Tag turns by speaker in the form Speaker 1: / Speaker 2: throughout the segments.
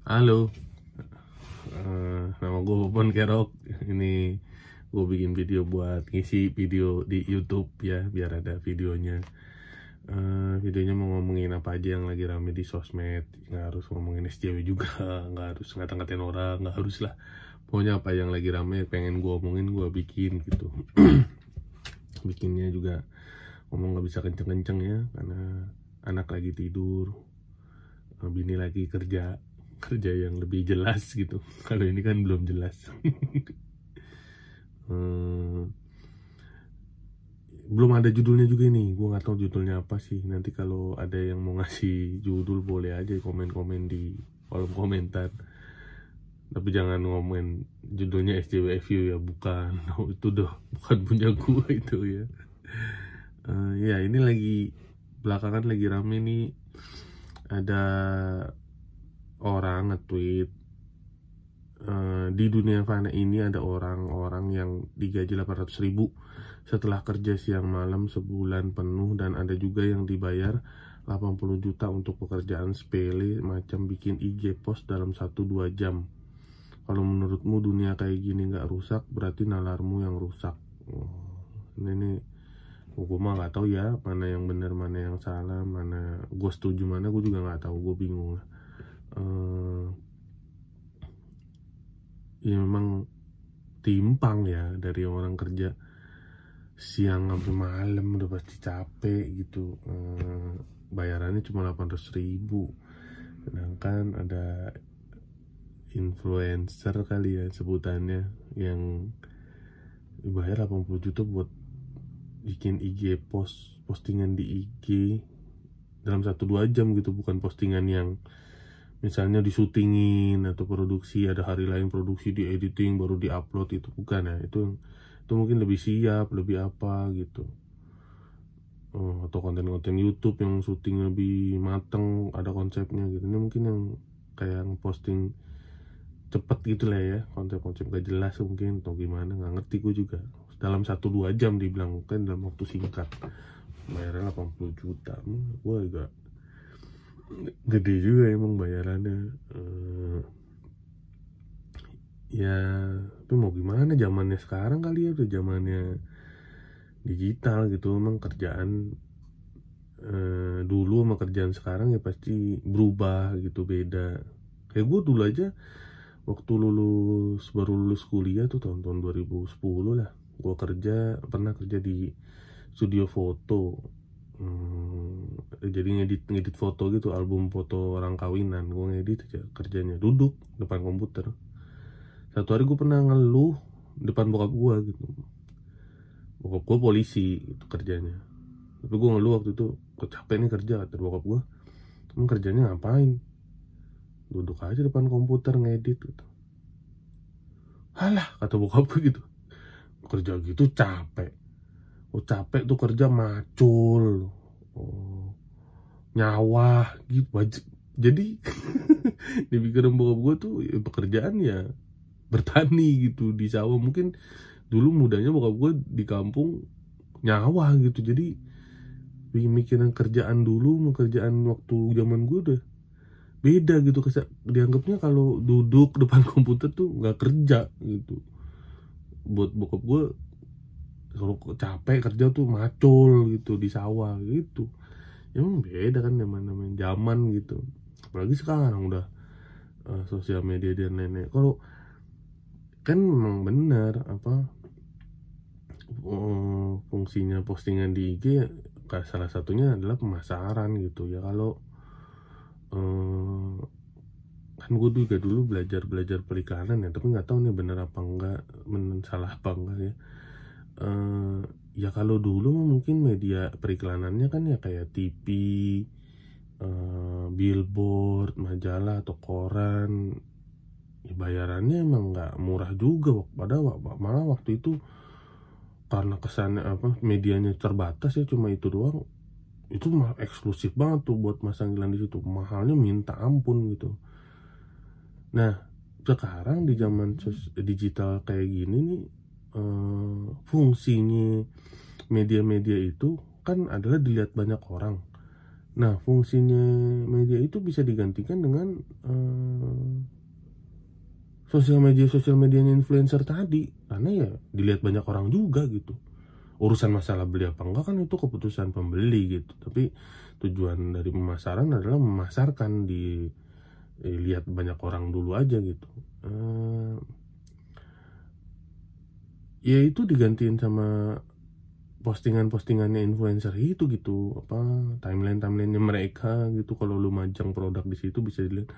Speaker 1: Halo, nama gue Popon Kerok. Ini gue bikin video buat ngisi video di YouTube ya, biar ada videonya. Videonya mau ngomongin apa aja yang lagi rame di sosmed. Nggak harus ngomongin SJW juga, nggak harus ngata-ngatain orang, nggak harus lah. Pokoknya apa yang lagi rame pengen gue omongin, gue bikin gitu. Bikinnya juga ngomong nggak bisa kenceng-kenceng ya, karena anak lagi tidur, bini lagi kerja yang lebih jelas gitu. Kalau ini kan belum jelas. Belum ada judulnya juga nih, gue nggak tahu judulnya apa sih. Nanti kalau ada yang mau ngasih judul boleh aja komen-komen di kolom komentar, tapi jangan ngomongin judulnya SJWFU ya, bukan. Itu doh bukan punya gue itu ya. Ya ini lagi belakangan lagi rame nih, ada orang nge-tweet, di dunia fana ini ada orang-orang yang digaji 800.000 setelah kerja siang malam sebulan penuh, dan ada juga yang dibayar 80 juta untuk pekerjaan sepele macam bikin IG post dalam 1-2 jam. Kalau menurutmu dunia kayak gini nggak rusak, berarti nalarmu yang rusak. Ini gue mah nggak tahu ya mana yang benar mana yang salah, mana gue setuju mana gue juga nggak tahu, gue bingung lah. Ya memang timpang ya, dari orang kerja siang sampai malam udah pasti capek gitu, bayarannya cuma 800.000. Sedangkan ada influencer kali ya sebutannya yang dibayar 80 juta buat bikin IG postingan di IG dalam 1-2 jam gitu, bukan postingan yang misalnya disutingin atau produksi, ada hari lain produksi, di editing baru diupload, itu bukan ya. Itu mungkin lebih siap, lebih apa gitu. Atau konten-konten YouTube yang syuting lebih mateng, ada konsepnya gitu. Ini mungkin yang kayak posting cepet gitu lah ya, konsep-konsep gak jelas mungkin atau gimana, nggak ngerti gue juga. Dalam 1-2 jam dibilang, kan dalam waktu singkat bayarnya 80 juta. Gue juga gede juga emang bayarannya. Ya tapi mau gimana, zamannya sekarang kali ya, udah zamannya digital gitu. Emang kerjaan dulu sama kerjaan sekarang ya pasti berubah gitu, beda. Kayak gue dulu aja waktu baru lulus kuliah tuh tahun 2010 lah, gue pernah kerja di studio foto. Jadi ngedit foto gitu, album foto orang kawinan. Gue ngedit aja kerjanya, duduk depan komputer. Satu hari gue pernah ngeluh depan bokap gue gitu. Bokap gue polisi itu kerjanya, tapi gue ngeluh waktu itu, kok capek nih kerja, kata bokap gue. Emang kerjanya ngapain? Duduk aja depan komputer ngedit gitu. Halah, kata bokap gue gitu, kerja gitu capek. Capek tuh kerja macul, nyawa gitu. Jadi di pikiran bokap gue tuh ya, pekerjaan ya bertani gitu di sawah. Mungkin dulu mudanya bokap gue di kampung nyawa gitu, jadi mikirin kerjaan dulu sama kerjaan waktu zaman gue udah beda gitu. Dianggapnya kalau duduk depan komputer tuh nggak kerja gitu. Buat bokap gue kalau capek kerja tuh macul gitu di sawah gitu. Emang beda kan namanya zaman gitu. Apalagi sekarang udah sosial media dan lain-lain. Kalau kan memang benar apa fungsinya postingan di IG, salah satunya adalah pemasaran gitu ya. Kalau kan gue juga dulu belajar perikanan ya, tapi nggak tahu nih bener apa enggak, salah apa enggak ya. Ya kalau dulu mungkin media periklanannya kan ya kayak TV, billboard, majalah atau koran. Ya bayarannya emang nggak murah juga, padahal malah waktu itu karena kesannya apa, medianya terbatas ya, cuma itu doang. Itu mah eksklusif banget tuh buat masang iklan di situ, mahalnya minta ampun gitu. Nah sekarang di zaman digital kayak gini nih, fungsinya media-media itu kan adalah dilihat banyak orang. Nah fungsinya media itu bisa digantikan dengan sosial medianya influencer tadi, karena ya dilihat banyak orang juga gitu. Urusan masalah beli apa enggak kan itu keputusan pembeli gitu, tapi tujuan dari pemasaran adalah memasarkan, dilihat banyak orang dulu aja gitu. Ya itu digantiin sama postingannya influencer itu gitu, apa timelinenya mereka gitu. Kalau lu majang produk di situ bisa dilihat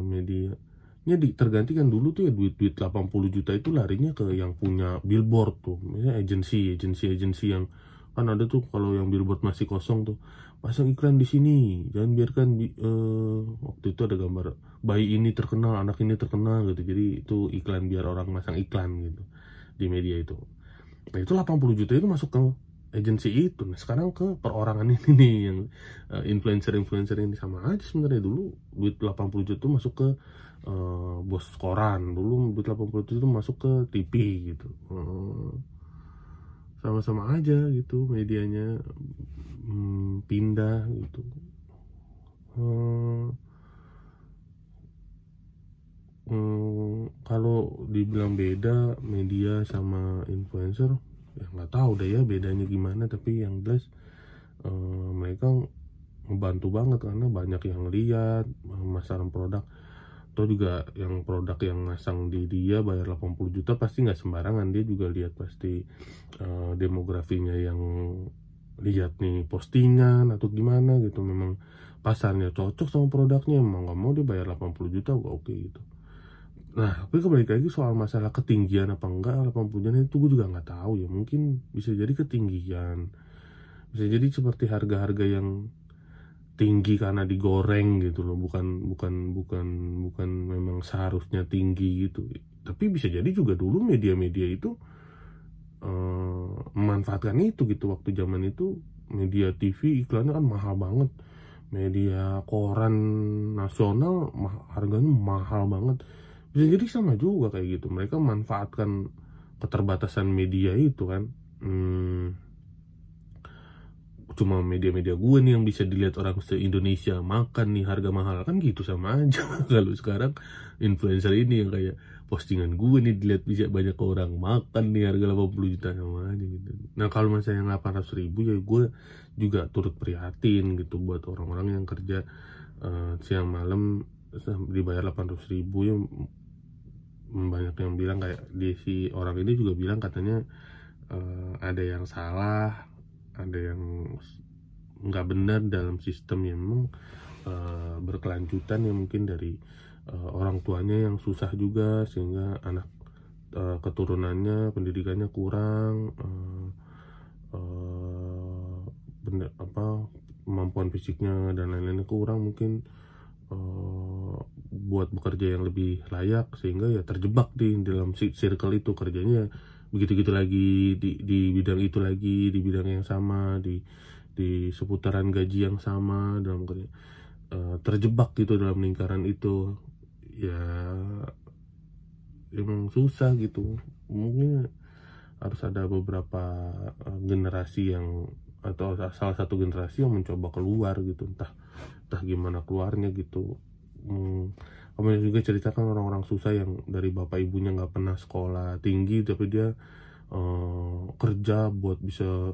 Speaker 1: medianya tergantikan. Dulu tuh ya duit 80 juta itu larinya ke yang punya billboard tuh, misalnya agensi yang kan ada tuh, kalau yang billboard masih kosong tuh pasang iklan di sini, jangan biarkan waktu itu ada gambar bayi ini terkenal, anak ini terkenal gitu, jadi itu iklan biar orang masang iklan gitu di media itu. Nah itu 80 juta itu masuk ke agensi itu. Nah sekarang ke perorangan ini nih yang influencer ini sama aja sebenarnya. Dulu duit 80 juta itu masuk ke bos koran, dulu duit 80 juta itu masuk ke TV gitu. Sama-sama aja gitu medianya pindah gitu. Kalau dibilang beda media sama influencer, ya nggak tahu deh ya bedanya gimana, tapi yang jelas mereka membantu banget karena banyak yang lihat pemasaran produk. Atau juga yang produk yang masang di dia bayar 80 juta pasti nggak sembarangan, dia juga lihat pasti demografinya yang lihat nih postingan atau gimana gitu, memang pasarnya cocok sama produknya, emang nggak mau dia bayar 80 juta oke gitu. Nah, tapi kembali lagi soal masalah ketinggian apa enggak 80 juta itu gue juga nggak tahu ya. Mungkin bisa jadi ketinggian, bisa jadi seperti harga-harga yang tinggi karena digoreng gitu loh, bukan memang seharusnya tinggi gitu. Tapi bisa jadi juga dulu media-media itu memanfaatkan itu gitu. Waktu zaman itu media TV iklannya kan mahal banget, media koran nasional harganya mahal banget. Bisa jadi sama juga kayak gitu, mereka memanfaatkan keterbatasan media itu kan. Cuma media-media gue nih yang bisa dilihat orang se-Indonesia makan nih harga mahal, kan gitu sama aja. Kalau sekarang influencer ini yang kayak postingan gue nih dilihat bisa banyak orang makan nih harga 80 juta sama aja gitu. Nah kalau misalnya yang 800 ribu ya gue juga turut prihatin gitu buat orang-orang yang kerja siang malam dibayar 800 ribu ya. Banyak yang bilang kayak si orang ini juga bilang katanya ada yang salah, ada yang nggak benar dalam sistem yang memang berkelanjutan ya, mungkin dari orang tuanya yang susah juga sehingga anak keturunannya pendidikannya kurang, kemampuan fisiknya dan lain-lainnya kurang, mungkin buat bekerja yang lebih layak, sehingga ya terjebak di dalam circle itu, kerjanya begitu-gitu lagi di bidang itu lagi, di bidang yang sama, di seputaran gaji yang sama, dalam kerja terjebak gitu dalam lingkaran itu ya, emang susah gitu. Mungkin harus ada beberapa generasi yang, atau salah satu generasi yang mencoba keluar gitu, entah gimana keluarnya gitu. Kamu juga ceritakan orang-orang susah yang dari bapak ibunya nggak pernah sekolah tinggi, tapi dia kerja buat bisa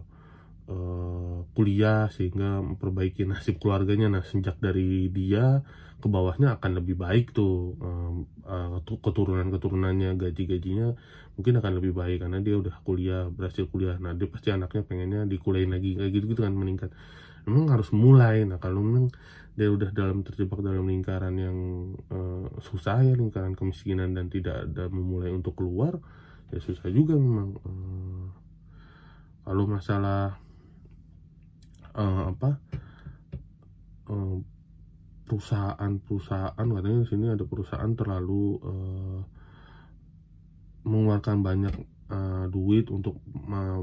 Speaker 1: kuliah sehingga memperbaiki nasib keluarganya. Nah sejak dari dia ke bawahnya akan lebih baik tuh, keturunannya, gajinya mungkin akan lebih baik karena dia udah kuliah, berhasil kuliah. Nah dia pasti anaknya pengennya dikuliahin lagi kayak gitu kan, meningkat. Memang harus mulai. Nah kalau memang dia udah terjebak dalam lingkaran yang susah ya, lingkaran kemiskinan, dan tidak ada memulai untuk keluar, ya susah juga memang. Kalau masalah perusahaan katanya di sini ada perusahaan terlalu mengeluarkan banyak duit untuk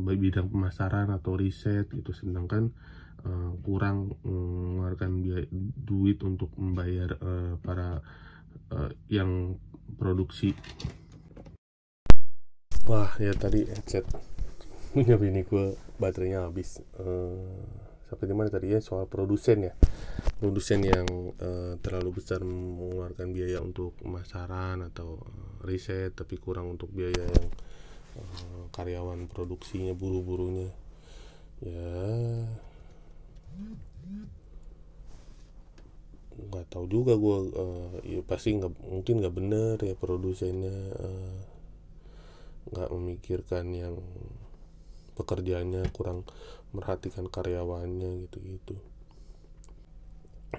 Speaker 1: bidang pemasaran atau riset gitu, sedangkan kurang mengeluarkan duit untuk membayar para yang produksi. Wah ya tadi headset punya bini gue baterainya habis, Sampai di mana tadi ya, soal produsen ya. Produsen yang terlalu besar mengeluarkan biaya untuk pemasaran atau riset, tapi kurang untuk biaya yang karyawan produksinya, buruh-buruhnya. Ya nggak tahu juga gue, ya pasti mungkin nggak bener ya produsennya, nggak memikirkan yang pekerjaannya, kurang merhatikan karyawannya gitu-gitu.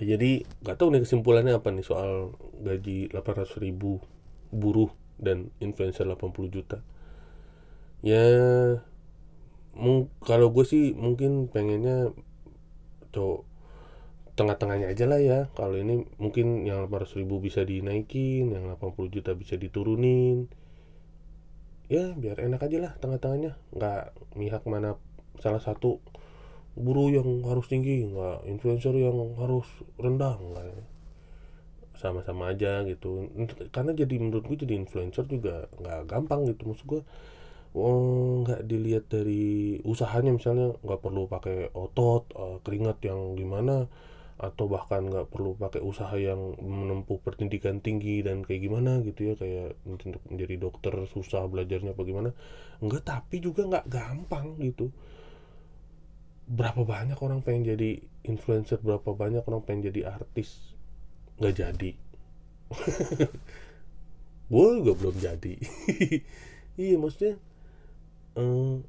Speaker 1: Jadi nggak tahu nih kesimpulannya apa nih soal gaji 800.000 buruh dan influencer 80 juta. Ya kalau gue sih mungkin pengennya tengah-tengahnya aja lah ya. Kalau ini mungkin yang 800.000 bisa dinaikin, yang 80 juta bisa diturunin. Ya biar enak aja lah tengah-tengahnya, nggak mihak mana salah satu buruh yang harus tinggi, nggak influencer yang harus rendah, nggak, sama-sama aja gitu. Karena jadi menurut gue jadi influencer juga nggak gampang gitu, maksud gue. Nggak dilihat dari usahanya, misalnya nggak perlu pakai otot, keringat yang gimana, atau bahkan nggak perlu pakai usaha yang menempuh pendidikan tinggi dan kayak gimana gitu ya, kayak untuk menjadi dokter susah belajarnya apa gimana. Enggak, tapi juga nggak gampang gitu. Berapa banyak orang pengen jadi influencer, berapa banyak orang pengen jadi artis, nggak jadi. Gue juga belum jadi. Iya, maksudnya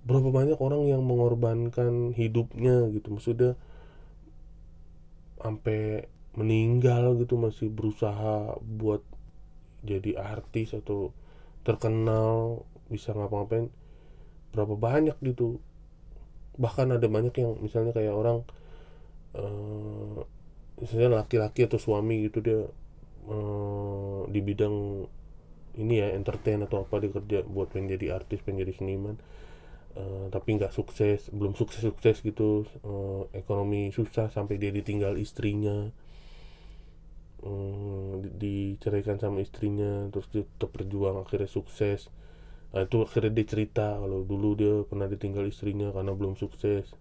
Speaker 1: berapa banyak orang yang mengorbankan hidupnya gitu, maksudnya sampai meninggal gitu masih berusaha buat jadi artis atau terkenal, bisa ngapa-ngapain. Berapa banyak gitu. Bahkan ada banyak yang misalnya kayak orang, misalnya laki-laki atau suami gitu, dia di bidang ini ya, entertain atau apa, dia kerja buat pengen jadi artis, pengen jadi seniman, tapi nggak sukses, belum sukses gitu, ekonomi susah sampai dia ditinggal istrinya, diceraikan sama istrinya, terus dia tetap berjuang akhirnya sukses. Nah, itu akhirnya dia cerita kalau dulu dia pernah ditinggal istrinya karena belum sukses.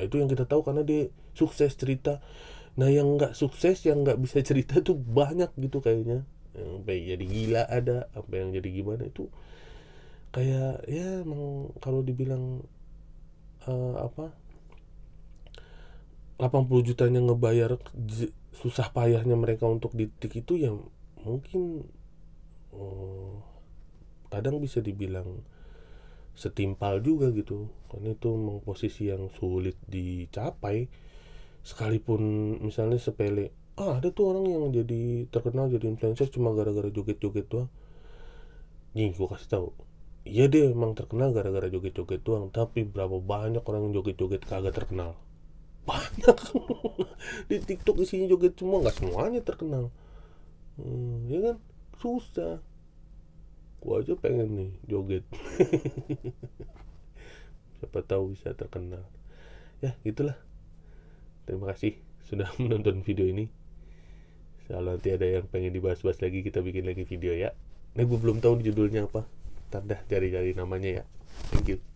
Speaker 1: Nah, itu yang kita tahu karena dia sukses cerita. Nah, yang nggak sukses, yang nggak bisa cerita tuh banyak gitu kayaknya. Yang baik jadi gila ada, apa yang jadi gimana itu kayak ya emang kalau dibilang apa, 80 jutanya ngebayar susah payahnya mereka untuk di titik itu ya, mungkin kadang bisa dibilang setimpal juga gitu, karena itu memang posisi yang sulit dicapai. Sekalipun misalnya sepele, ada tuh orang yang jadi terkenal jadi influencer cuma gara-gara joget-joget doang. Nih gue kasih tahu, iya dia emang terkenal gara-gara joget-joget doang, tapi berapa banyak orang yang joget-joget kagak terkenal. Banyak. Di TikTok isinya joget semua, nggak semuanya terkenal. Ya kan, susah. Gua aja pengen nih joget. Siapa tahu bisa terkenal. Ya gitulah. Terima kasih sudah menonton video ini. Kalau nanti ada yang pengen dibahas-bahas lagi, kita bikin lagi video ya. Nah, gue belum tahu judulnya apa. Ntar dah cari-cari namanya ya. Thank you.